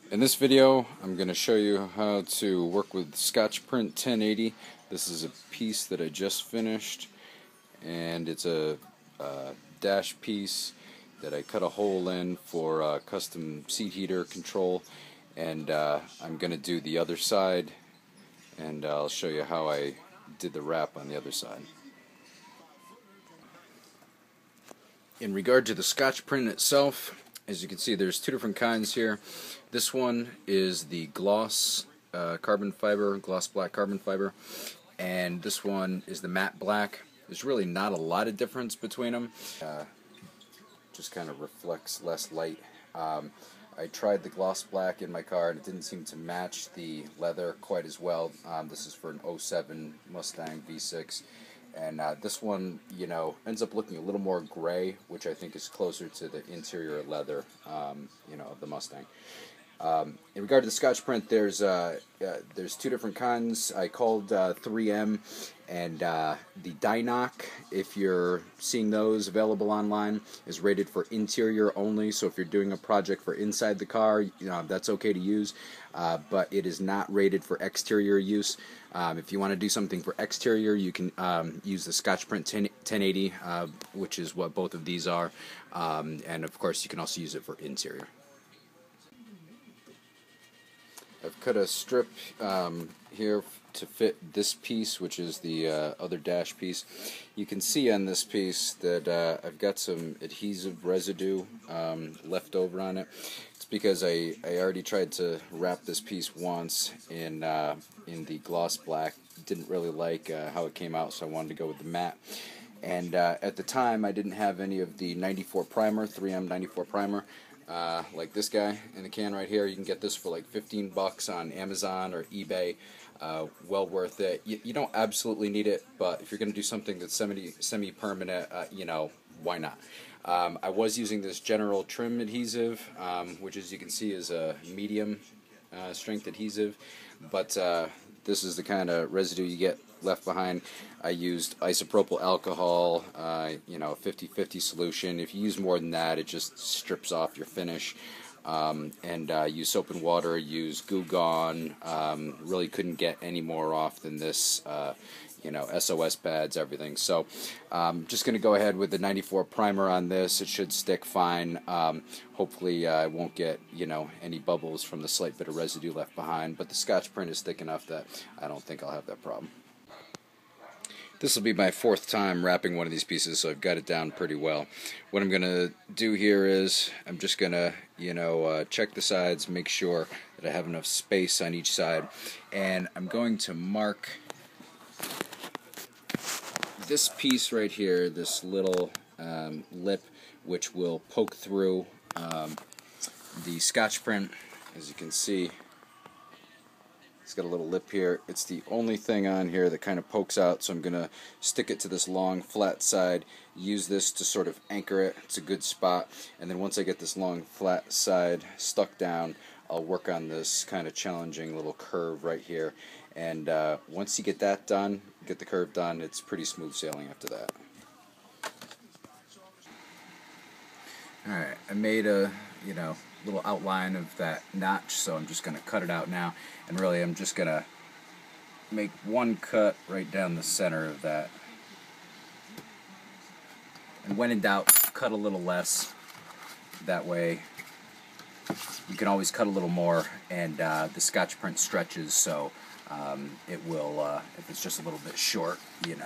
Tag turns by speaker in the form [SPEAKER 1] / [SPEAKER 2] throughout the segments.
[SPEAKER 1] In this video, I'm going to show you how to work with Scotchprint 1080. This is a piece that I just finished, and it's a dash piece that I cut a hole in for custom seat heater control, and I'm going to do the other side, and I'll show you how I did the wrap on the other side. In regard to the Scotchprint itself, as you can see, there's two different kinds here. This one is the gloss carbon fiber, gloss black carbon fiber, and this one is the matte black. There's really not a lot of difference between them. Just kind of reflects less light. I tried the gloss black in my car and it didn't seem to match the leather quite as well. This is for an '07 Mustang V6. And this one, ends up looking a little more gray, which I think is closer to the interior leather, of the Mustang. In regard to the Scotchprint, there's two different kinds. I called 3M and the Dynoc, if you're seeing those available online, is rated for interior only. So if you're doing a project for inside the car, that's okay to use, but it is not rated for exterior use. If you want to do something for exterior, you can use the Scotchprint 1080, which is what both of these are, and of course you can also use it for interior. I've cut a strip here to fit this piece, which is the other dash piece. You can see on this piece that I've got some adhesive residue left over on it. It's because I already tried to wrap this piece once in the gloss black. Didn't really like how it came out, so I wanted to go with the matte. And at the time, I didn't have any of the 94 primer, 3M 94 primer. Like this guy in the can right here. You can get this for like 15 bucks on Amazon or eBay. Well worth it. You don't absolutely need it, but if you're going to do something that's semi-permanent, why not? I was using this General Trim adhesive, which, as you can see, is a medium strength adhesive, but this is the kind of residue you get left behind. I used isopropyl alcohol, 50-50 solution. If you use more than that, it just strips off your finish. And use soap and water, use Goo Gone. Really couldn't get any more off than this, SOS pads, everything. So just going to go ahead with the 94 primer on this. It should stick fine. Hopefully I won't get, any bubbles from the slight bit of residue left behind, but the Scotchprint is thick enough that I don't think I'll have that problem. This will be my fourth time wrapping one of these pieces, so I've got it down pretty well. What I'm going to do here is I'm just going to, check the sides, make sure that I have enough space on each side, and I'm going to mark this piece right here, this little lip, which will poke through the Scotchprint. As you can see, it's got a little lip here. It's the only thing on here that kind of pokes out, so I'm going to stick it to this long flat side, use this to sort of anchor it. It's a good spot, and then once I get this long flat side stuck down, I'll work on this kind of challenging little curve right here, and once you get that done, get the curve done, it's pretty smooth sailing after that. Alright, I made a little outline of that notch, so I'm just going to cut it out now, and really I'm just going to make one cut right down the center of that, and when in doubt, cut a little less. That way you can always cut a little more, and the Scotchprint stretches, so it will, if it's just a little bit short, it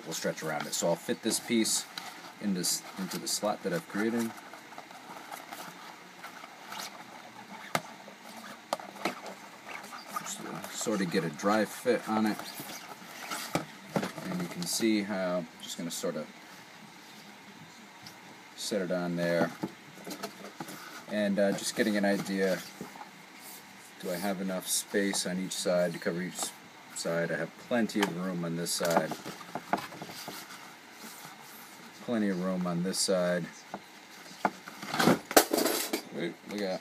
[SPEAKER 1] will stretch around it. So I'll fit this piece into the slot that I've created. Just sort of get a dry fit on it, and you can see how I'm just going to sort of set it on there, and just getting an idea. Do I have enough space on each side to cover each side? I have plenty of room on this side. Plenty of room on this side. Wait, look at that.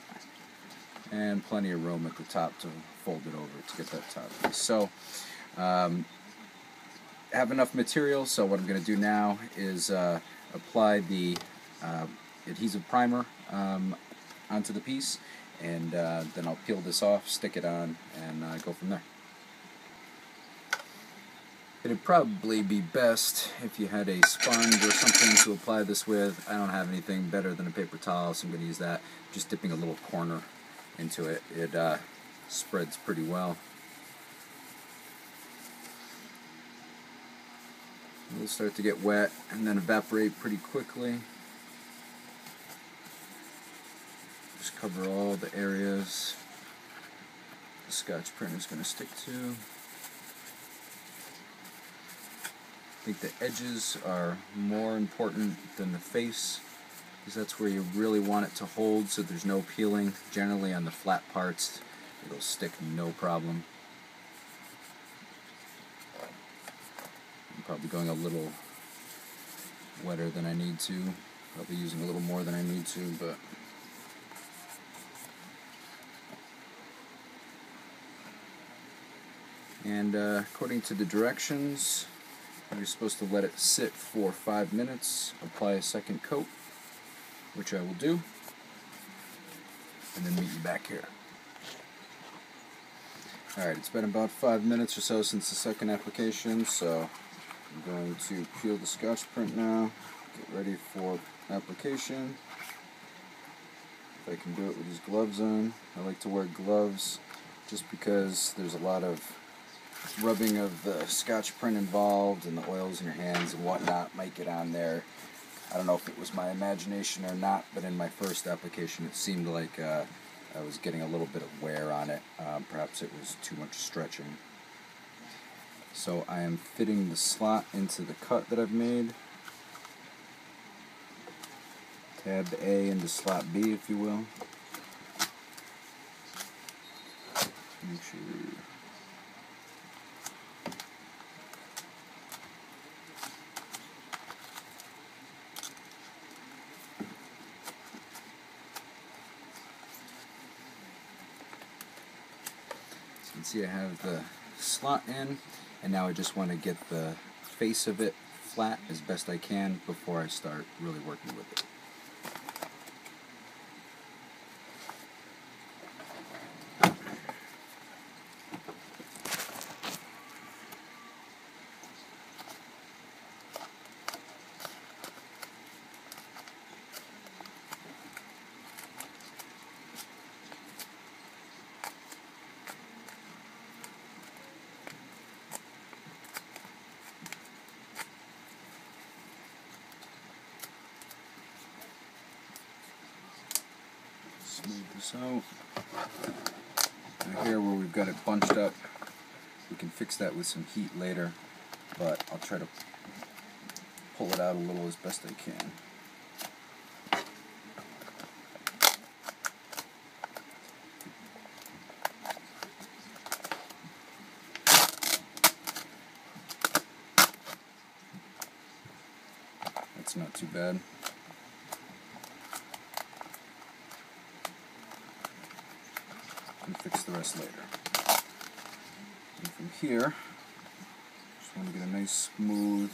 [SPEAKER 1] And plenty of room at the top to fold it over to get that top piece. So, have enough material, so what I'm going to do now is apply the adhesive primer onto the piece, and then I'll peel this off, stick it on, and go from there. It'd probably be best if you had a sponge or something to apply this with. I don't have anything better than a paper towel, so I'm going to use that. Just dipping a little corner into it. It spreads pretty well. It'll start to get wet and then evaporate pretty quickly. Just cover all the areas the Scotchprint is going to stick to. I think the edges are more important than the face, because that's where you really want it to hold so there's no peeling. Generally on the flat parts it'll stick no problem. I'm probably going a little wetter than I need to, probably using a little more than I need to, but and according to the directions, you're supposed to let it sit for 5 minutes, apply a second coat, which I will do, and then meet you back here. Alright, it's been about 5 minutes or so since the second application, so I'm going to peel the Scotchprint now, get ready for application. If I can do it with these gloves on. I like to wear gloves just because there's a lot of rubbing of the Scotchprint involved, and the oils in your hands and whatnot might get on there. I don't know if it was my imagination or not, but in my first application it seemed like I was getting a little bit of wear on it. Perhaps it was too much stretching. So I am fitting the slot into the cut that I've made. Tab A into slot B, if you will. Make sure you can see I have the slot in, and now I just want to get the face of it flat as best I can before I start really working with it. Smooth this out. Now here where we've got it bunched up, we can fix that with some heat later, but I'll try to pull it out a little as best I can. That's not too bad. And fix the rest later. And from here, just want to get a nice smooth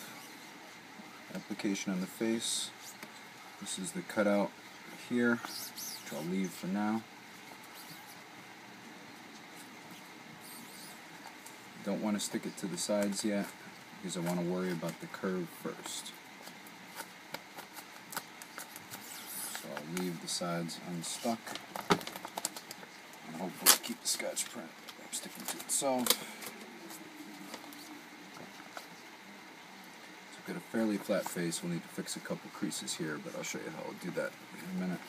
[SPEAKER 1] application on the face. This is the cutout here, which I'll leave for now. Don't want to stick it to the sides yet, because I want to worry about the curve first. So I'll leave the sides unstuck. Hopefully keep the Scotchprint from sticking to itself. So I've got a fairly flat face. We'll need to fix a couple creases here, but I'll show you how I'll do that in a minute.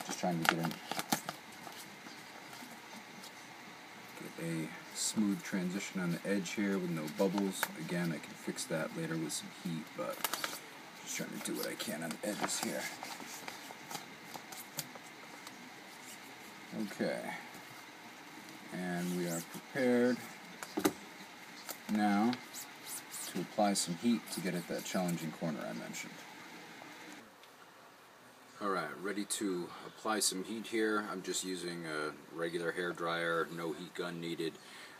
[SPEAKER 1] Just trying to get a smooth transition on the edge here with no bubbles. Again, I can fix that later with some heat, but just trying to do what I can on the edges here. Okay, and we are prepared now to apply some heat to get at that challenging corner I mentioned. Alright, ready to apply some heat here. I'm just using a regular hair dryer, no heat gun needed.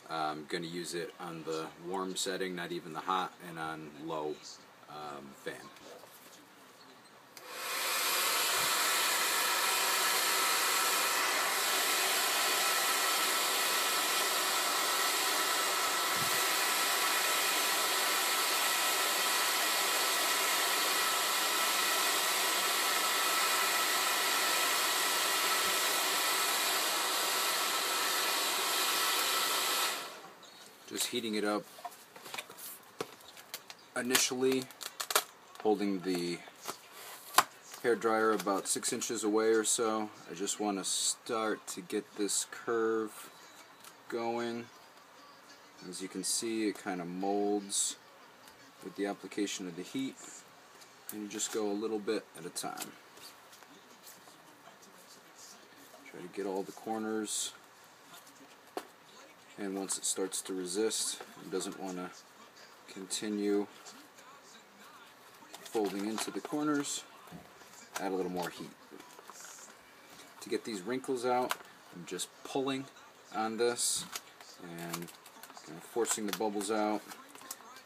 [SPEAKER 1] I'm going to use it on the warm setting, not even the hot, and on low fan. Just heating it up initially, holding the hair dryer about 6 inches away or so. I just want to start to get this curve going. As you can see, it kind of molds with the application of the heat, and you just go a little bit at a time. Try to get all the corners, and once it starts to resist and doesn't want to continue folding into the corners, add a little more heat. To get these wrinkles out, I'm just pulling on this and kind of forcing the bubbles out.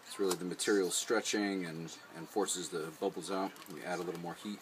[SPEAKER 1] It's really the material stretching and forces the bubbles out. We add a little more heat.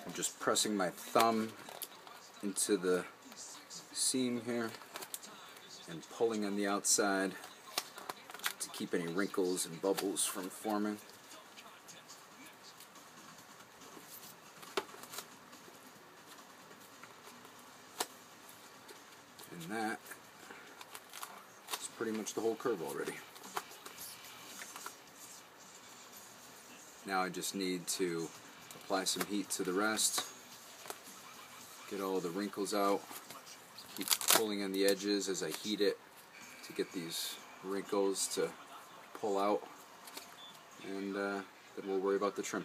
[SPEAKER 1] I'm just pressing my thumb into the seam here and pulling on the outside to keep any wrinkles and bubbles from forming. And that is pretty much the whole curve already. Now I just need to apply some heat to the rest, get all the wrinkles out, keep pulling on the edges as I heat it to get these wrinkles to pull out, and then we'll worry about the trim.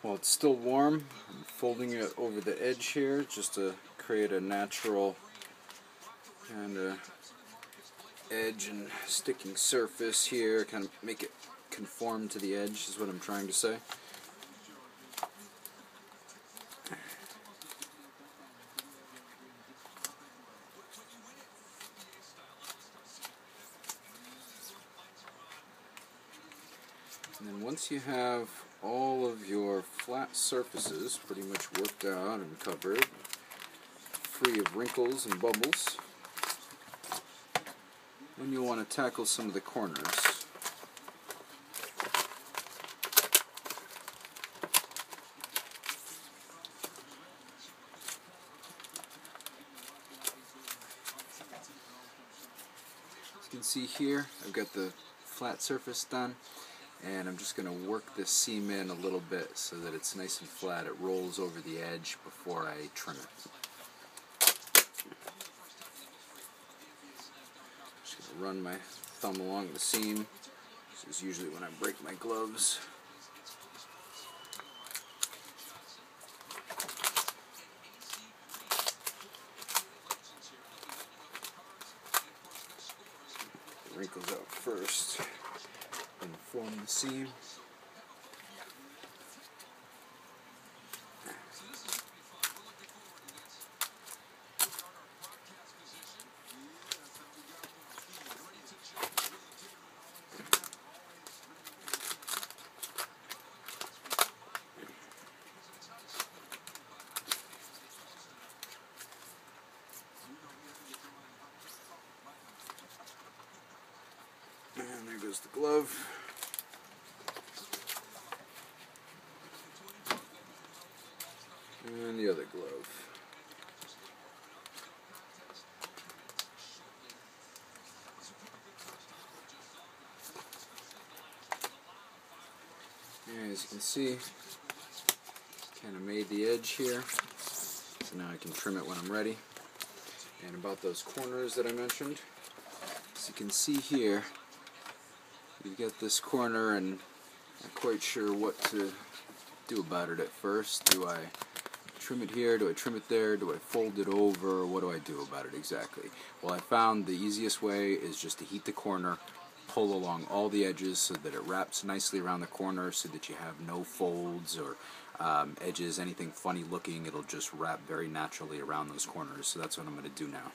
[SPEAKER 1] While it's still warm, I'm folding it over the edge here just to create a natural kind of edge and sticking surface here, kind of make it conform to the edge is what I'm trying to say. And then once you have all of your flat surfaces pretty much worked out and covered, free of wrinkles and bubbles, then you'll want to tackle some of the corners. As you can see here, I've got the flat surface done, and I'm just going to work this seam in a little bit so that it's nice and flat. It rolls over the edge before I trim it. Just going to run my thumb along the seam. This is usually when I break my gloves. The wrinkles out first and form the seam. And there goes the glove. And the other glove. And as you can see, kind of made the edge here. So now I can trim it when I'm ready. And about those corners that I mentioned, as you can see here, you get this corner and I'm not quite sure what to do about it at first. Do I trim it here? Do I trim it there? Do I fold it over? What do I do about it exactly? Well, I found the easiest way is just to heat the corner, pull along all the edges so that it wraps nicely around the corner so that you have no folds or edges, anything funny looking. It'll just wrap very naturally around those corners. So that's what I'm going to do now.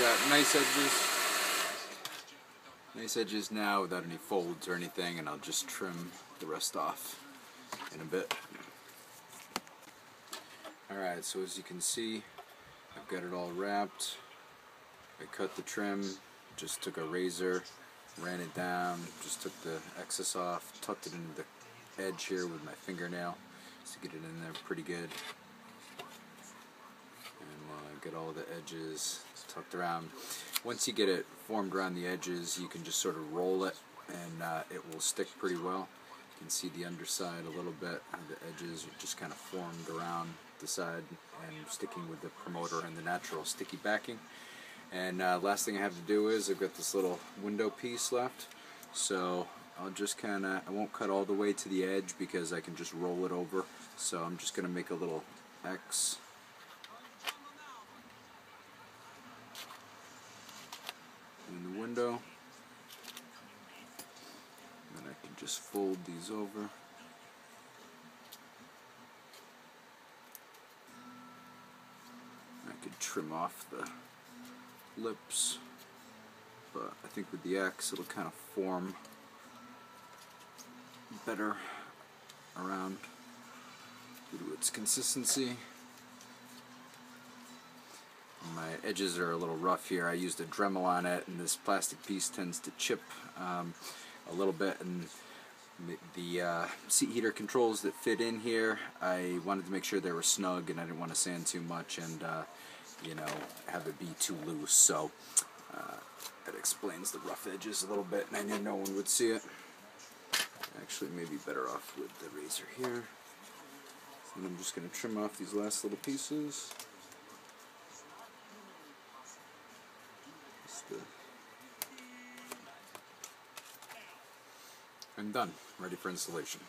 [SPEAKER 1] got nice edges now without any folds or anything, and I'll just trim the rest off in a bit. Alright, so as you can see, I've got it all wrapped. I cut the trim, just took a razor, ran it down, just took the excess off, tucked it into the edge here with my fingernail just to get it in there pretty good. And get all the edges tucked around. Once you get it formed around the edges, you can just sort of roll it and it will stick pretty well. You can see the underside a little bit, and the edges are just kind of formed around the side and sticking with the promoter and the natural sticky backing. And last thing I have to do is I've got this little window piece left, so I'll just kind of, I won't cut all the way to the edge because I can just roll it over, so I'm just going to make a little X in the window, and then I can just fold these over. I could trim off the lips, but I think with the X it'll kind of form better around due to its consistency. My edges are a little rough here. I used a Dremel on it, and this plastic piece tends to chip a little bit, and the seat heater controls that fit in here, I wanted to make sure they were snug, and I didn't want to sand too much and you know, have it be too loose, so that explains the rough edges a little bit, and I knew no one would see it. Actually, maybe better off with the razor here. And I'm just going to trim off these last little pieces. And done. Ready for installation.